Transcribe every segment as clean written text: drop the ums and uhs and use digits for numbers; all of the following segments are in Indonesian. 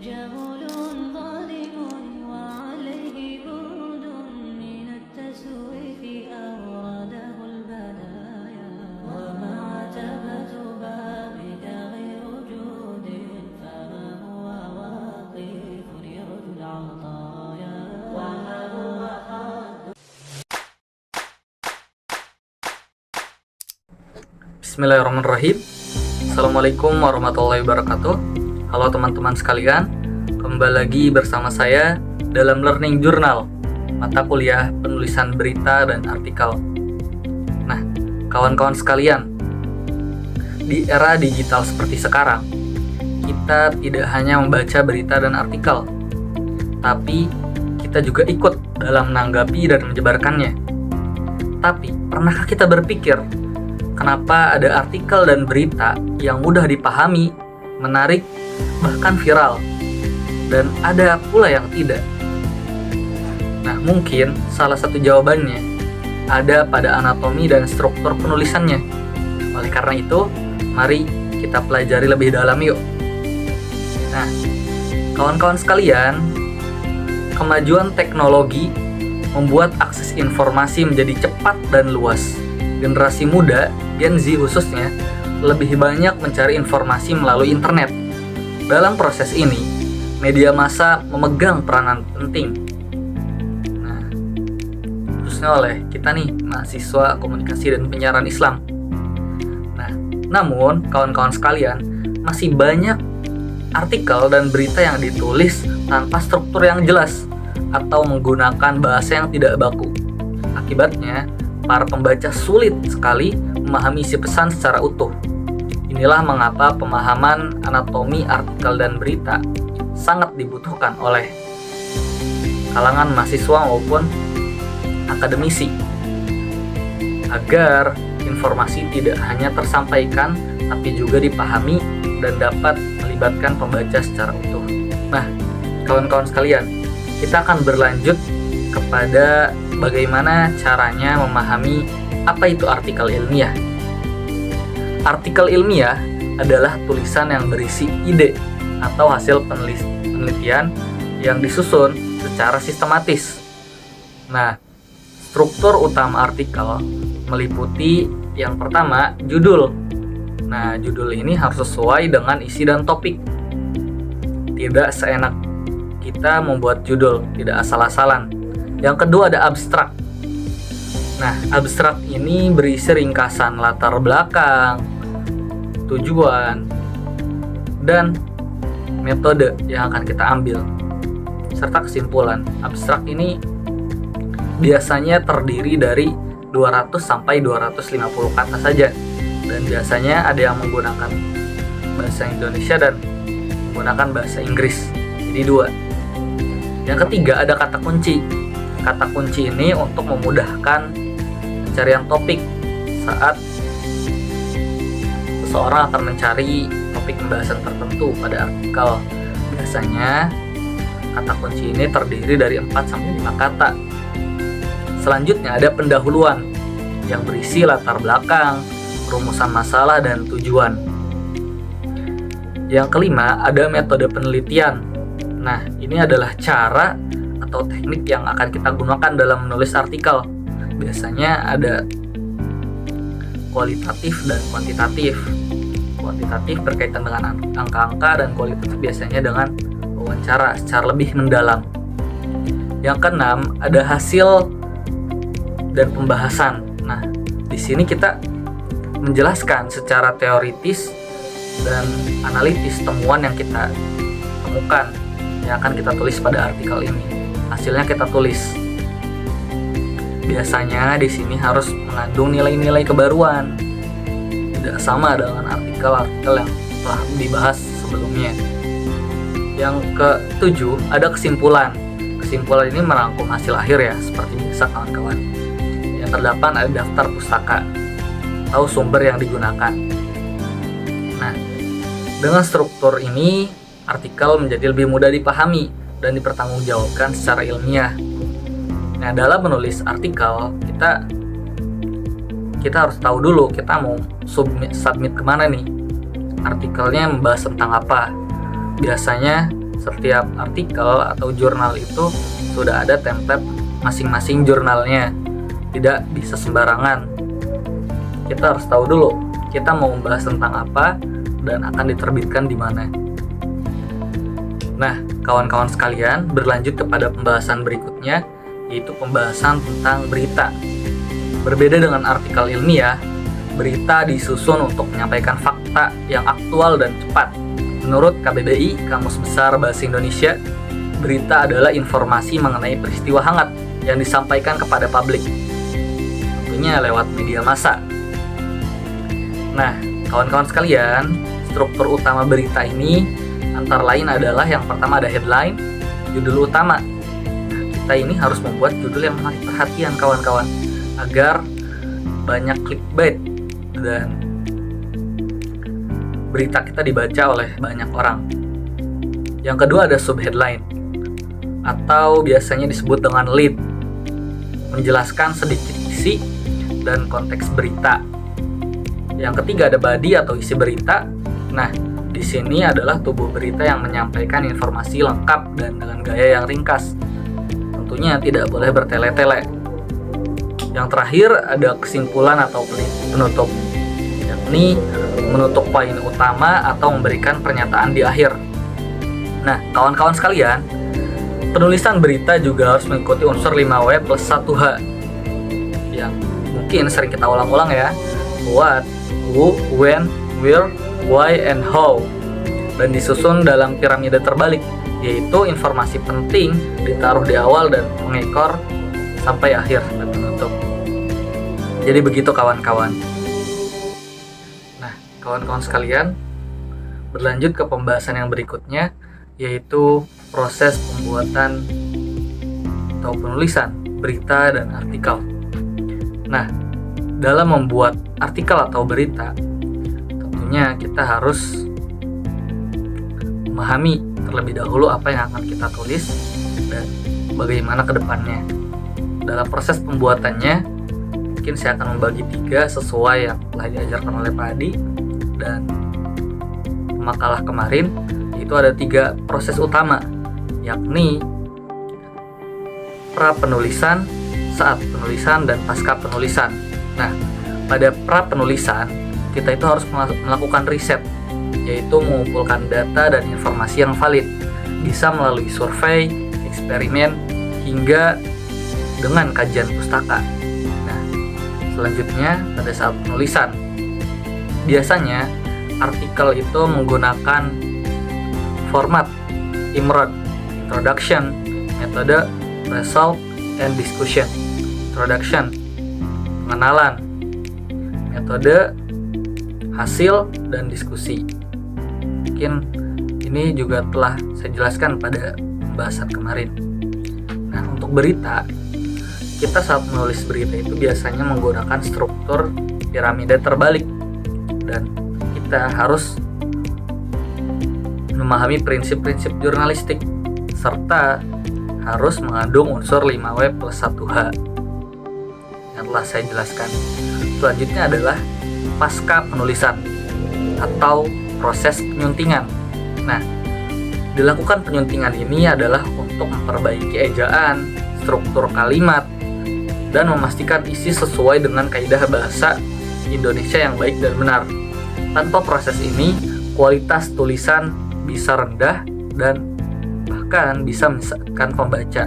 جهل ظالم وعليه برد من التسويف أورده البلايا ومعتبة بابك غير جود فما هو واقف يرجو العطايا وما هو حد. Bismillahirrahmanirrahim. Assalamualaikum warahmatullahi wabarakatuh. Halo teman-teman sekalian, kembali lagi bersama saya dalam Learning Journal, mata kuliah penulisan berita dan artikel. Nah, kawan-kawan sekalian, di era digital seperti sekarang, kita tidak hanya membaca berita dan artikel, tapi kita juga ikut dalam menanggapi dan menyebarkannya. Tapi, pernahkah kita berpikir, kenapa ada artikel dan berita yang mudah dipahami, menarik, bahkan viral, dan ada pula yang tidak? Nah, mungkin salah satu jawabannya ada pada anatomi dan struktur penulisannya. Oleh karena itu, mari kita pelajari lebih dalam yuk. Nah, kawan-kawan sekalian, kemajuan teknologi membuat akses informasi menjadi cepat dan luas. Generasi muda, Gen Z khususnya, lebih banyak mencari informasi melalui internet. Dalam proses ini, media massa memegang peranan penting. Nah, khususnya oleh kita nih, mahasiswa komunikasi dan penyiaran Islam. Nah, namun kawan-kawan sekalian, masih banyak artikel dan berita yang ditulis tanpa struktur yang jelas atau menggunakan bahasa yang tidak baku. Akibatnya, para pembaca sulit sekali memahami isi pesan secara utuh. Inilah mengapa pemahaman anatomi artikel dan berita sangat dibutuhkan oleh kalangan mahasiswa maupun akademisi, agar informasi tidak hanya tersampaikan tapi juga dipahami dan dapat melibatkan pembaca secara utuh. Nah, kawan-kawan sekalian, kita akan berlanjut kepada bagaimana caranya memahami apa itu artikel ilmiah. Artikel ilmiah adalah tulisan yang berisi ide atau hasil penelitian yang disusun secara sistematis. Nah, struktur utama artikel meliputi yang pertama, judul. Nah, judul ini harus sesuai dengan isi dan topik. Tidak seenak kita membuat judul, tidak asal-asalan. Yang kedua ada abstrak. Nah, abstrak ini berisi ringkasan latar belakang, tujuan, dan metode yang akan kita ambil, serta kesimpulan. Abstrak ini biasanya terdiri dari 200 sampai 250 kata saja, dan biasanya ada yang menggunakan bahasa Indonesia dan menggunakan bahasa Inggris. Jadi dua. Yang ketiga ada kata kunci. Kata kunci ini untuk memudahkan pencarian topik saat seseorang akan mencari topik pembahasan tertentu pada artikel. Biasanya kata kunci ini terdiri dari 4-5 kata. Selanjutnya ada pendahuluan yang berisi latar belakang, rumusan masalah, dan tujuan. Yang kelima ada metode penelitian. Nah, ini adalah cara atau teknik yang akan kita gunakan dalam menulis artikel. Biasanya ada kualitatif dan kuantitatif. Kuantitatif berkaitan dengan angka-angka, dan kualitatif biasanya dengan wawancara secara lebih mendalam. Yang keenam ada hasil dan pembahasan. Nah, di sini kita menjelaskan secara teoritis dan analitis temuan yang kita temukan yang akan kita tulis pada artikel ini. Hasilnya kita tulis. Biasanya di sini harus mengandung nilai-nilai kebaruan. Tidak sama dengan artikel-artikel yang telah dibahas sebelumnya. Yang ketujuh ada kesimpulan. Kesimpulan ini merangkum hasil akhir ya, seperti biasa kawan-kawan. Yang kedelapan ada daftar pustaka atau sumber yang digunakan. Nah, dengan struktur ini artikel menjadi lebih mudah dipahami dan dipertanggungjawabkan secara ilmiah. Nah, dalam menulis artikel, kita harus tahu dulu kita mau submit kemana nih. Artikelnya membahas tentang apa. Biasanya setiap artikel atau jurnal itu sudah ada template masing-masing jurnalnya. Tidak bisa sembarangan. Kita harus tahu dulu kita mau membahas tentang apa dan akan diterbitkan di mana. Nah, kawan-kawan sekalian, berlanjut kepada pembahasan berikutnya, yaitu pembahasan tentang berita. Berbeda dengan artikel ilmiah, berita disusun untuk menyampaikan fakta yang aktual dan cepat. Menurut KBBI, Kamus Besar Bahasa Indonesia, berita adalah informasi mengenai peristiwa hangat yang disampaikan kepada publik, tentunya lewat media massa. Nah, kawan-kawan sekalian, struktur utama berita ini antara lain adalah yang pertama ada headline, judul utama. Nah, kita ini harus membuat judul yang menarik perhatian kawan-kawan agar banyak clickbait dan berita kita dibaca oleh banyak orang. Yang kedua ada subheadline atau biasanya disebut dengan lead, menjelaskan sedikit isi dan konteks berita. Yang ketiga ada body atau isi berita. Nah, di sini adalah tubuh berita yang menyampaikan informasi lengkap dan dengan gaya yang ringkas. Tentunya tidak boleh bertele-tele. Yang terakhir ada kesimpulan atau penutup, yakni menutup poin utama atau memberikan pernyataan di akhir. Nah, kawan-kawan sekalian, penulisan berita juga harus mengikuti unsur 5W plus 1H yang mungkin sering kita ulang-ulang ya. What, who, when, where, why, and how, dan disusun dalam piramida terbalik, yaitu informasi penting ditaruh di awal dan mengekor sampai akhir dan penutup. Jadi begitu kawan-kawan. Nah, kawan-kawan sekalian, berlanjut ke pembahasan yang berikutnya, yaitu proses pembuatan atau penulisan berita dan artikel. Nah, dalam membuat artikel atau berita, tentunya kita harus memahami terlebih dahulu apa yang akan kita tulis dan bagaimana ke depannya. Dalam proses pembuatannya, mungkin saya akan membagi 3 sesuai yang telah diajarkan oleh Pak Adi dan makalah kemarin, yaitu ada 3 proses utama, yakni pra penulisan, saat penulisan, dan pasca penulisan. Nah, pada pra penulisan kita itu harus melakukan riset, yaitu mengumpulkan data dan informasi yang valid, bisa melalui survei, eksperimen, hingga dengan kajian pustaka. Nah, selanjutnya pada saat penulisan, biasanya artikel itu menggunakan format IMROD, Introduction, Metode, Result, and Discussion. Introduction, pengenalan, metode, hasil, dan diskusi. Mungkin ini juga telah saya jelaskan pada pembahasan kemarin. Nah, untuk berita, kita saat menulis berita itu biasanya menggunakan struktur piramida terbalik, dan kita harus memahami prinsip-prinsip jurnalistik serta harus mengandung unsur 5W plus 1H yang telah saya jelaskan. Selanjutnya adalah pasca penulisan atau proses penyuntingan. Nah, dilakukan penyuntingan ini adalah untuk memperbaiki ejaan, struktur kalimat, dan memastikan isi sesuai dengan kaidah bahasa Indonesia yang baik dan benar. Tanpa proses ini, kualitas tulisan bisa rendah dan bahkan bisa menyesatkan pembaca.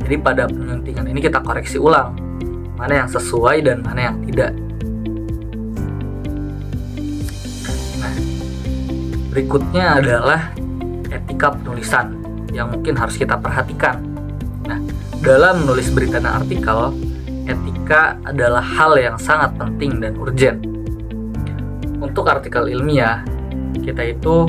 Jadi pada penyuntingan ini kita koreksi ulang mana yang sesuai dan mana yang tidak. Nah, berikutnya adalah etika penulisan yang mungkin harus kita perhatikan. Nah, dalam menulis berita dan artikel, etika adalah hal yang sangat penting dan urgent. Untuk artikel ilmiah, kita itu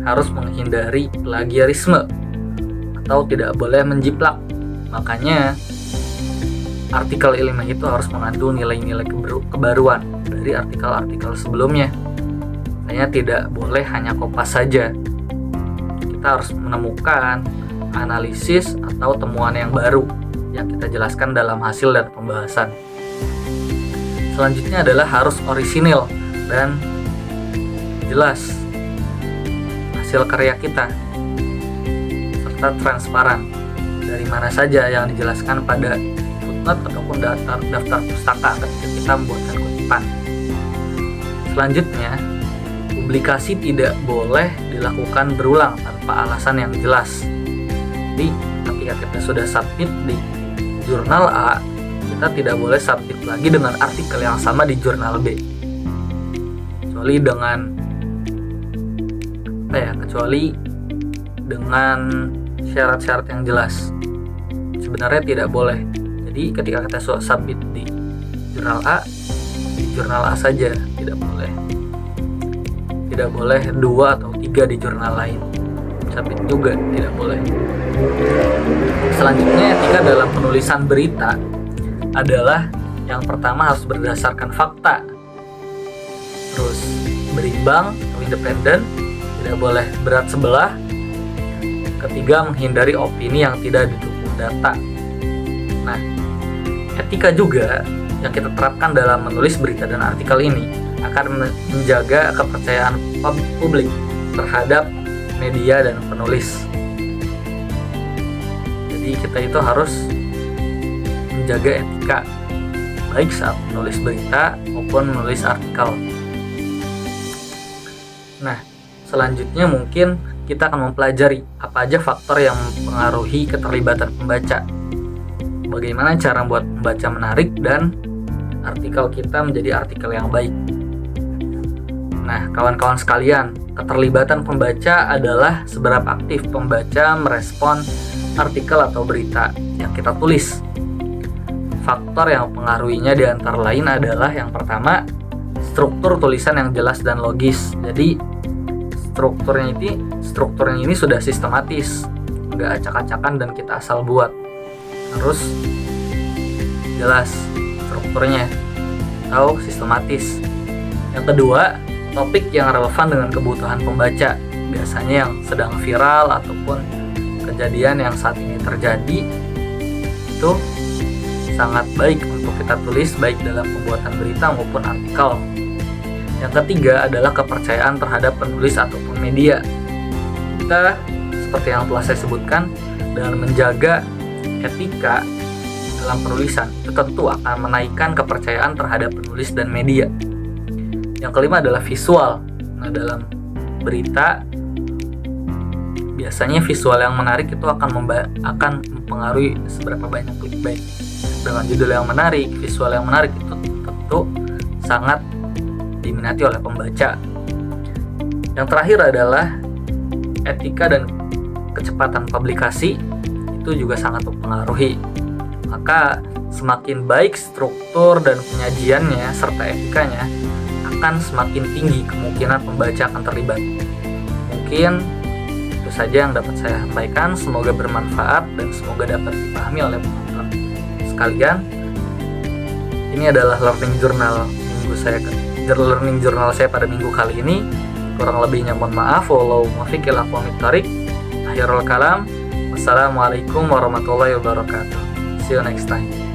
harus menghindari plagiarisme atau tidak boleh menjiplak. Makanya artikel ilmiah itu harus mengandung nilai-nilai kebaruan dari artikel-artikel sebelumnya. Makanya tidak boleh hanya kopas saja. Kita harus menemukan analisis atau temuan yang baru yang kita jelaskan dalam hasil dan pembahasan. Selanjutnya adalah harus orisinil dan jelas hasil karya kita. serta transparan. Dari mana saja yang dijelaskan pada footnote ataupun daftar pustaka ketika kita membuatkan kutipan. Selanjutnya, publikasi tidak boleh dilakukan berulang tanpa alasan yang jelas. Jadi, ketika kita sudah submit di jurnal A, kita tidak boleh submit lagi dengan artikel yang sama di jurnal B. Kecuali dengan syarat-syarat yang jelas. Sebenarnya tidak boleh. Jadi ketika kita submit di jurnal A, di jurnal A saja, tidak boleh. Tidak boleh 2 atau 3 di jurnal lain. Submit juga tidak boleh. Selanjutnya, etika dalam penulisan berita adalah yang pertama harus berdasarkan fakta. Terus berimbang atau independen, tidak boleh berat sebelah. Ketiga, menghindari opini yang tidak didukung data. Nah, etika juga yang kita terapkan dalam menulis berita dan artikel ini akan menjaga kepercayaan publik terhadap media dan penulis. Jadi kita itu harus menjaga etika baik saat menulis berita maupun menulis artikel. Nah, selanjutnya mungkin kita akan mempelajari apa aja faktor yang mempengaruhi keterlibatan pembaca. Bagaimana cara membuat pembaca menarik dan artikel kita menjadi artikel yang baik. Nah, kawan-kawan sekalian, keterlibatan pembaca adalah seberapa aktif pembaca merespon artikel atau berita yang kita tulis. Faktor yang mempengaruhinya di antara lain adalah yang pertama, struktur tulisan yang jelas dan logis. Jadi strukturnya ini sudah sistematis, nggak acak-acakan dan kita asal buat. Harus jelas strukturnya atau sistematis. Yang kedua, topik yang relevan dengan kebutuhan pembaca, biasanya yang sedang viral ataupun kejadian yang saat ini terjadi, itu sangat baik untuk kita tulis baik dalam pembuatan berita maupun artikel. Yang ketiga adalah kepercayaan terhadap penulis ataupun media. Kita, seperti yang telah saya sebutkan, dengan menjaga etika dalam penulisan, itu tentu akan menaikkan kepercayaan terhadap penulis dan media. Yang kelima adalah visual. Nah, dalam berita, biasanya visual yang menarik itu akan mempengaruhi seberapa banyak clickbait. Dengan judul yang menarik, visual yang menarik itu tentu sangat diminati oleh pembaca. Yang terakhir adalah etika dan kecepatan publikasi, itu juga sangat mempengaruhi. Maka semakin baik struktur dan penyajiannya serta etikanya, akan semakin tinggi kemungkinan pembaca akan terlibat. Mungkin itu saja yang dapat saya sampaikan. Semoga bermanfaat dan semoga dapat dipahami oleh penonton sekalian. Ini adalah learning journal saya pada minggu kali ini. Kurang lebihnya mohon maaf. Wallahu muwaffiq ila aqwamit thoriq. Akhirul kalam. Wassalamualaikum warahmatullahi wabarakatuh. See you next time.